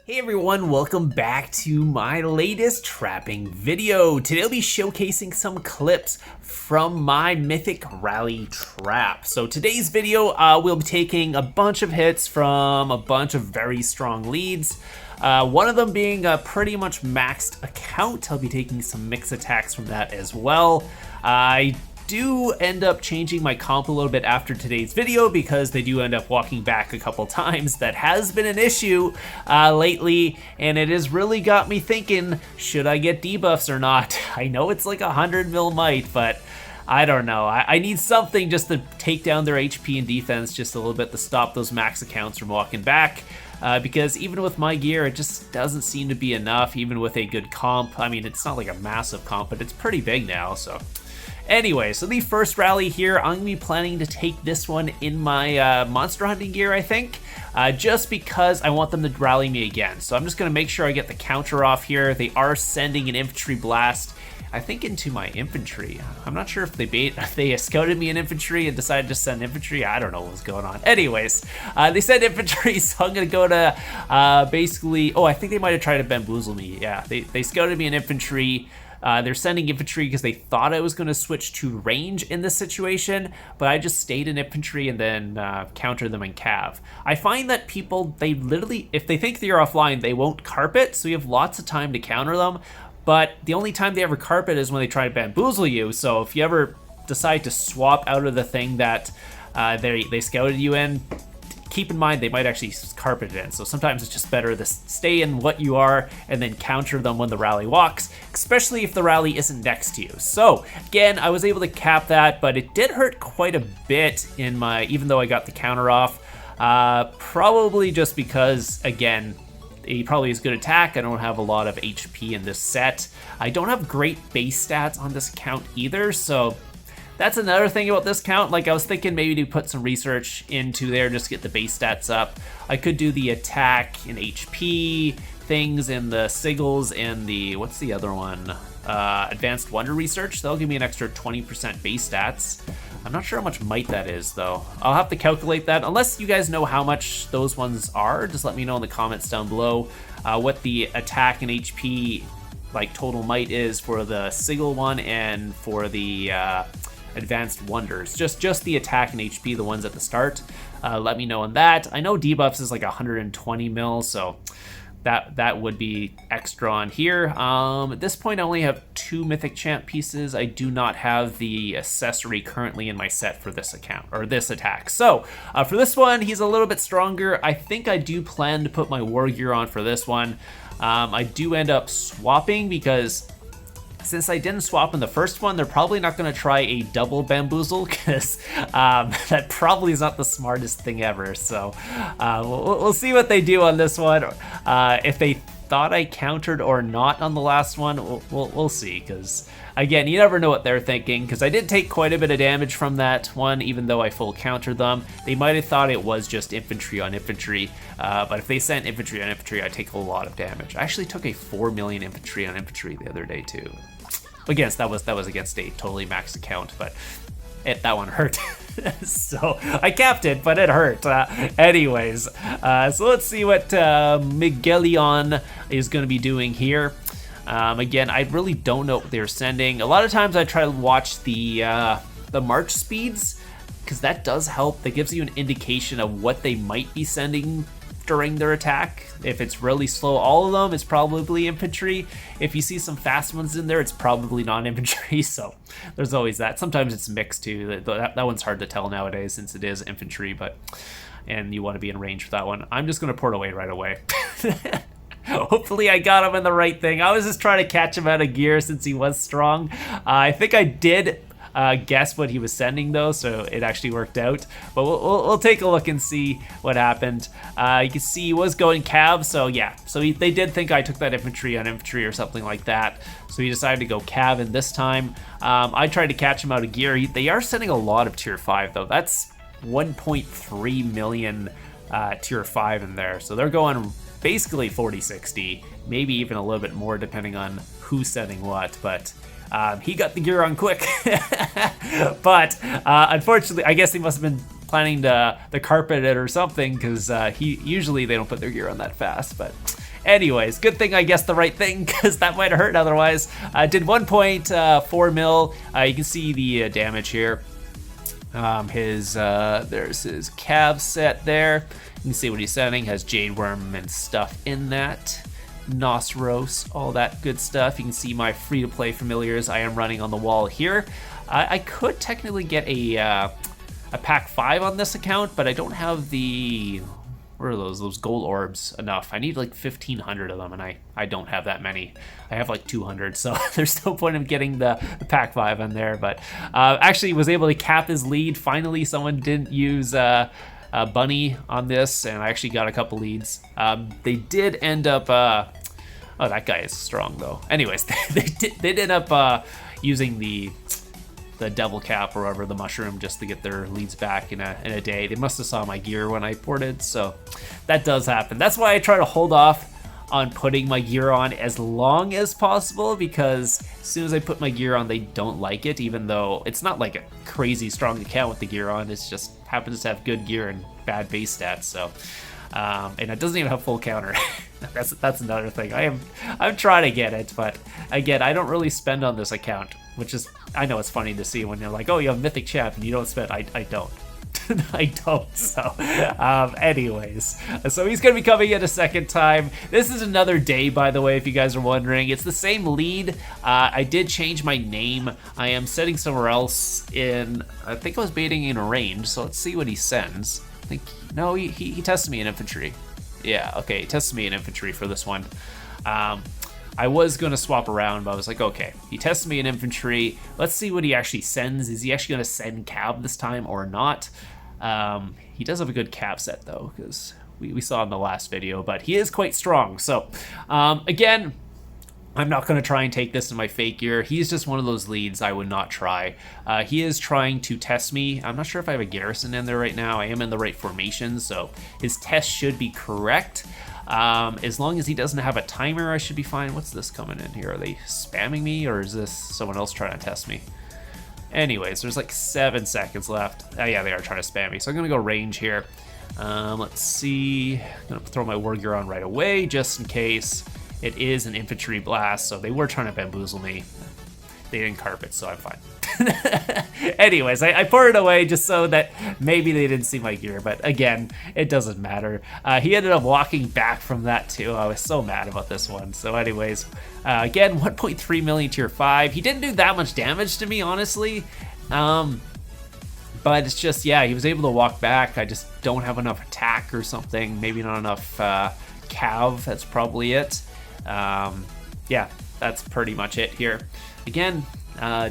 Hey everyone, welcome back to my latest trapping video. Today I'll be showcasing some clips from my Mythic rally trap. So today's video, we'll be taking a bunch of hits from a bunch of very strong leads. One of them being a pretty much maxed account. I'll be taking some mix attacks from that as well. I do end up changing my comp a little bit after today's video because they do end up walking back a couple times. That has been an issue lately, and it has really got me thinking, should I get debuffs or not? I know it's like 100 mil might, but I don't know. I need something just to take down their HP and defense just a little bit to stop those max accounts from walking back. Because even with my gear, it just doesn't seem to be enough, even with a good comp. I mean, it's not like a massive comp, but it's pretty big now, so. Anyway, so the first rally here, I'm gonna be planning to take this one in my monster hunting gear, I think, just because I want them to rally me again. So I'm just gonna make sure I get the counter off here. They are sending an infantry blast, I think, into my infantry. I'm not sure if they scouted me in infantry and decided to send infantry. I don't know what's going on. Anyways, they sent infantry, so I'm gonna go to basically, oh, I think they might have tried to bamboozle me. Yeah, they scouted me in infantry. They're sending infantry because they thought I was going to switch to range in this situation, but I just stayed in infantry and then countered them in cav. I find that people, they literally, if they think that you're offline, they won't carpet, so you have lots of time to counter them, but the only time they ever carpet is when they try to bamboozle you. So if you ever decide to swap out of the thing that they scouted you in, keep in mind they might actually carpet it in. So sometimes it's just better to stay in what you are and then counter them when the rally walks, especially if the rally isn't next to you. So again, I was able to cap that, but it did hurt quite a bit in my, even though I got the counter off, probably just because, again, he probably is good attack. I don't have a lot of HP in this set. I don't have great base stats on this account either, so that's another thing about this count. Like, I was thinking maybe to put some research into there just to get the base stats up. I could do the attack and HP things and the sigils and the, what's the other one? Advanced Wonder Research. That'll give me an extra 20% base stats. I'm not sure how much might that is though. I'll have to calculate that. Unless you guys know how much those ones are, just let me know in the comments down below what the attack and HP like total might is for the sigil one and for the Advanced Wonders. Just the attack and HP, the ones at the start. Let me know on that. I know debuffs is like 120 mil, so that would be extra on here. At this point, I only have 2 Mythic Champ pieces. I do not have the accessory currently in my set for this account, or this attack. So for this one, he's a little bit stronger. I think I do plan to put my war gear on for this one. I do end up swapping because since I didn't swap in the first one, they're probably not going to try a double bamboozle because that probably is not the smartest thing ever. So we'll see what they do on this one. If they thought I countered or not on the last one, we'll see, because again, you never know what they're thinking, because I did take quite a bit of damage from that one, even though I full countered them. They might have thought it was just infantry on infantry, but if they sent infantry on infantry, I take a lot of damage. I actually took a 4 million infantry on infantry the other day too. Again, that was against a totally maxed account, but that one hurt. So I capped it, but it hurt. Anyways, so let's see what Miguelion is going to be doing here. Again, I really don't know what they're sending. A lot of times I try to watch the march speeds, because that does help. That gives you an indication of what they might be sending during their attack. If it's really slow, all of them, it's probably infantry. If you see some fast ones in there, it's probably non-infantry. So there's always that. Sometimes it's mixed too. That one's hard to tell nowadays since it is infantry, and you want to be in range for that one. I'm just gonna port away right away. Hopefully I got him in the right thing. I was just trying to catch him out of gear since he was strong. I think I did guess what he was sending though, so it actually worked out. But we'll take a look and see what happened. You can see he was going cav, so yeah. So they did think I took that infantry on infantry or something like that. So he decided to go cav in this time. I tried to catch him out of gear. They are sending a lot of tier 5 though. That's 1.3 million tier 5 in there. So they're going basically 40-60, maybe even a little bit more depending on who's sending what, but he got the gear on quick. But unfortunately, I guess he must have been planning to carpet it or something, because usually they don't put their gear on that fast. But anyways, good thing I guessed the right thing, because that might have hurt otherwise. I did 1.4 mil. You can see the damage here. There's his cav set there. You can see what he's sending. Has Jade Worm and stuff in that. Nosros, all that good stuff. You can see my free-to-play familiars I am running on the wall here. I could technically get a pack 5 on this account, but I don't have the, what are those gold orbs enough. I need like 1,500 of them, and I don't have that many. I have like 200, so there's no point in getting the pack 5 on there. But actually was able to cap his lead. Finally, someone didn't use Bunny on this, and I actually got a couple leads. They did end up, oh, that guy is strong though. Anyways, they did end up using the devil cap or whatever, the mushroom, just to get their leads back in a day. They must have saw my gear when I ported, so that does happen. That's why I try to hold off on putting my gear on as long as possible, because as soon as I put my gear on, they don't like it, even though it's not like a crazy strong account with the gear on. It's just happens to have good gear and bad base stats. So and it doesn't even have full counter. that's another thing. I'm trying to get it, but again, I don't really spend on this account, which is, I know it's funny to see when you're like, oh, you have Mythic Champ and you don't spend. I don't. I don't. So anyways, so he's gonna be coming in a second time. This is another day, by the way, if you guys are wondering. It's the same lead. I did change my name. I am setting somewhere else in, I think I was baiting in a range, so let's see what he sends. I think, no, he tested me in infantry. Yeah, okay, he tested me in infantry for this one. I was gonna swap around, but I was like, okay, he tested me in infantry. Let's see what he actually sends. Is he actually gonna send cav this time or not? He does have a good cav set though, because we saw in the last video, but he is quite strong. So again, I'm not going to try and take this in my fake gear. He's just one of those leads I would not try. He is trying to test me. I'm not sure if I have a garrison in there right now. I am in the right formation, so his test should be correct. As long as he doesn't have a timer, I should be fine. What's this coming in here? Are they spamming me, or is this someone else trying to test me? Anyways, there's like 7 seconds left. Oh yeah, they are trying to spam me. So I'm going to go range here. Let's see. I'm going to throw my war gear on right away, just in case. It is an infantry blast, so they were trying to bamboozle me. They didn't carpet, so I'm fine. Anyways, I poured it away just so that maybe they didn't see my gear, but again, it doesn't matter. He ended up walking back from that too. I was so mad about this one. So anyways, again, 1.3 million tier 5. He didn't do that much damage to me, honestly. But it's just, yeah, he was able to walk back. I just don't have enough attack or something. Maybe not enough cav, that's probably it. Yeah, that's pretty much it here. Again,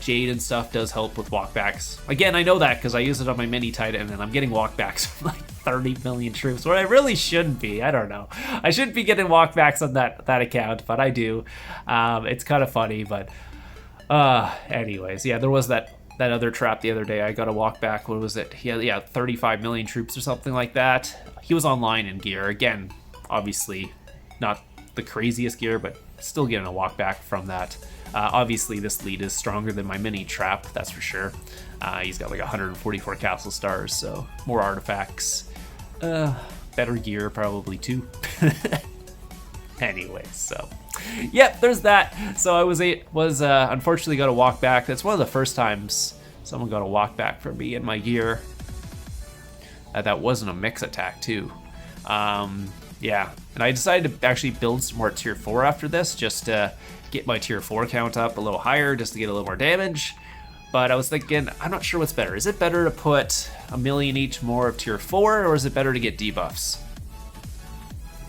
Jade and stuff does help with walkbacks. Again, I know that because I use it on my mini Titan, and I'm getting walkbacks from like 30 million troops, where I really shouldn't be. I don't know. I shouldn't be getting walkbacks on that account, but I do. It's kind of funny, but anyways, yeah, there was that other trap the other day. I got a walkback. What was it? Yeah, 35 million troops or something like that. He was online in gear. Again, obviously not the craziest gear, but still getting a walk back from that. Obviously this lead is stronger than my mini trap, that's for sure. He's got like 144 castle stars, so more artifacts, better gear probably too. Anyway, so yep, there's that. So I was unfortunately got a walk back. That's one of the first times someone got a walk back from me in my gear. That wasn't a mix attack too. Yeah, and I decided to actually build some more tier 4 after this, just to get my tier 4 count up a little higher, just to get a little more damage. But I was thinking, I'm not sure what's better. Is it better to put 1 million each more of tier 4, or is it better to get debuffs?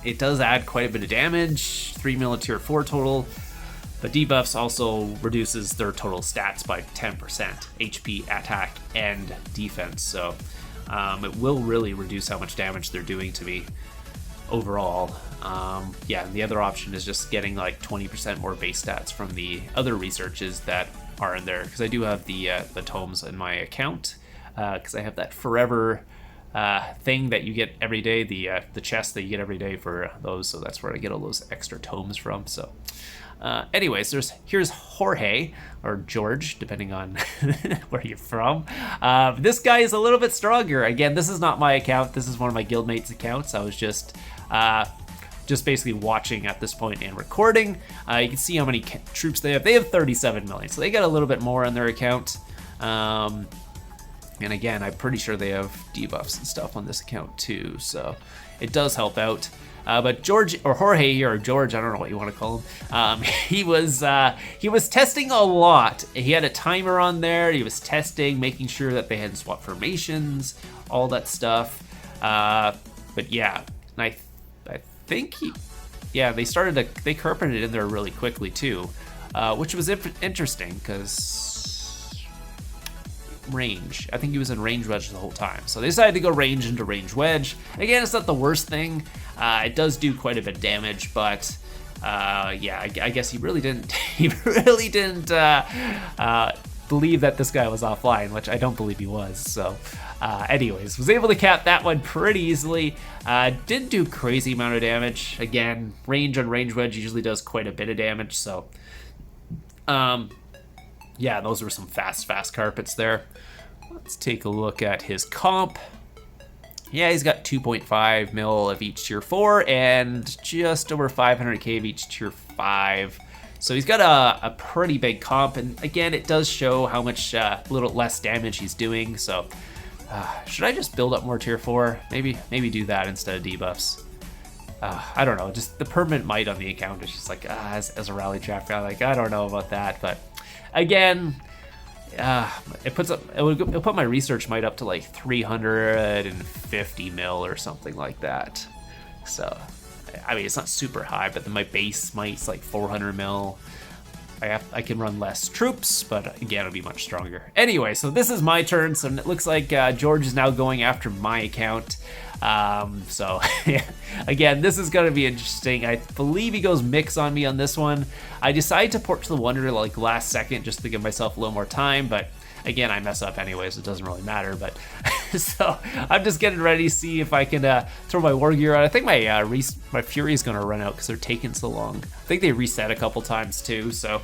It does add quite a bit of damage, 3 mil tier 4 total, but debuffs also reduces their total stats by 10%, HP, attack, and defense. So it will really reduce how much damage they're doing to me overall. Yeah, and the other option is just getting like 20% more base stats from the other researches that are in there, because I do have the tomes in my account, because I have that forever thing that you get every day, the chest that you get every day for those, so that's where I get all those extra tomes from. So anyways, here's Jorge, or George, depending on where you're from. This guy is a little bit stronger. Again, this is not my account, this is one of my guildmates' accounts. I was just just basically watching at this point and recording. You can see how many troops they have. They have 37 million, so they got a little bit more on their account. And again, I'm pretty sure they have debuffs and stuff on this account too, so it does help out. But George, or Jorge here, or George, I don't know what you want to call him, he was testing a lot. He had a timer on there. He was testing, making sure that they had swap formations, all that stuff. But yeah, and I think they carpeted it in there really quickly too, which was interesting because range. I think he was in range wedge the whole time. So they decided to go range into range wedge. Again, it's not the worst thing. It does do quite a bit of damage, but yeah, I guess he really didn't believe that this guy was offline, which I don't believe he was. So anyways, was able to cap that one pretty easily. Didn't do crazy amount of damage. Again, range on range wedge usually does quite a bit of damage. So yeah, those were some fast carpets there. Let's take a look at his comp. Yeah, he's got 2.5 mil of each tier 4 and just over 500k of each tier 5. So he's got a pretty big comp, and again, it does show how much little less damage he's doing. So should I just build up more tier 4? Maybe do that instead of debuffs. I don't know, just the permanent might on the account is just like, as a rally trap guy, like, I don't know about that. But again, it'll put my research might up to like 350 mil or something like that. So I mean, it's not super high, but then my base might's like 400 mil. I can run less troops, but again, it'll be much stronger. Anyway, so this is my turn. So it looks like George is now going after my account. So yeah, again, this is going to be interesting. I believe he goes mix on me on this one. I decided to port to the Wonder like last second just to give myself a little more time, but again, I mess up anyways, it doesn't really matter. But so I'm just getting ready to see if I can throw my war gear on. I think my Fury is going to run out because they're taking so long. I think they reset a couple times too, so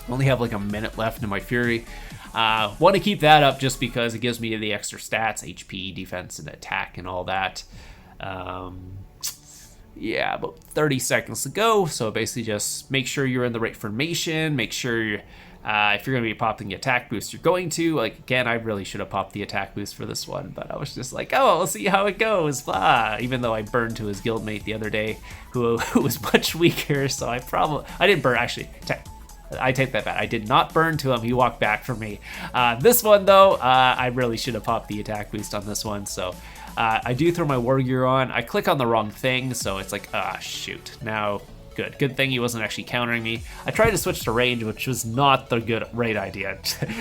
I only have like a minute left in my Fury. Want to keep that up just because it gives me the extra stats, HP, defense, and attack, and all that. Yeah, about 30 seconds to go. So basically just make sure you're in the right formation. Make sure you're, if you're going to be popping the attack boost, you're going to. Like, again, I really should have popped the attack boost for this one, but I was just like, oh, we'll see how it goes. Blah. Even though I burned to his guildmate the other day, who was much weaker. So I didn't burn, actually. I take that back. I did not burn to him. He walked back from me. This one, though, I really should have popped the attack boost on this one. So I do throw my war gear on. I click on the wrong thing, so it's like, shoot. Now, good thing he wasn't actually countering me. I tried to switch to range, which was not the right idea.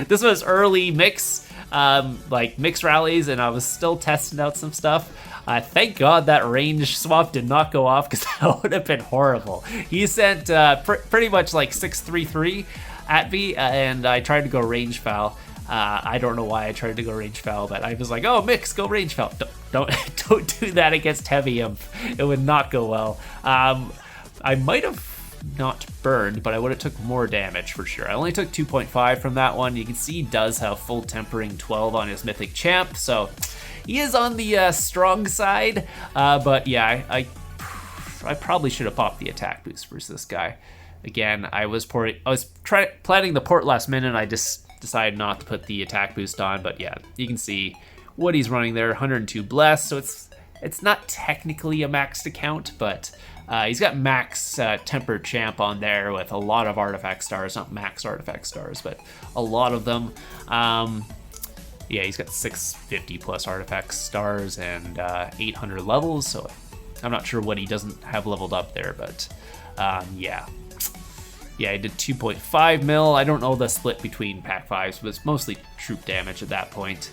This was early mix, like mix rallies, and I was still testing out some stuff. Thank God that range swap did not go off, because that would have been horrible. He sent pretty much like 633 at me, and I tried to go range foul. I don't know why I tried to go range foul, but I was like, oh, mix, go range foul. Don't do that against heavy imp. It would not go well. I might have not burned, but I would have took more damage for sure. I only took 2.5 from that one. You can see he does have full tempering 12 on his mythic champ, so he is on the strong side. But yeah, I probably should have popped the attack boost versus this guy. Again, I was planning the port last minute, and I just decided not to put the attack boost on. But yeah, you can see what he's running there, 102 bless. So it's not technically a maxed account, but he's got max tempered champ on there with a lot of artifact stars, not max artifact stars, but a lot of them. Yeah, he's got 650 plus artifact stars and 800 levels, so I'm not sure what he doesn't have leveled up there, but yeah. Yeah, I did 2.5 mil. I don't know the split between pack 5s, but it's mostly troop damage at that point.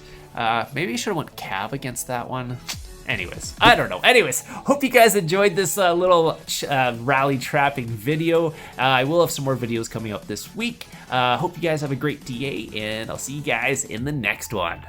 Maybe I should have went Cav against that one. Anyways, I don't know. Anyways, hope you guys enjoyed this little rally trapping video. I will have some more videos coming up this week. Hope you guys have a great DA, and I'll see you guys in the next one.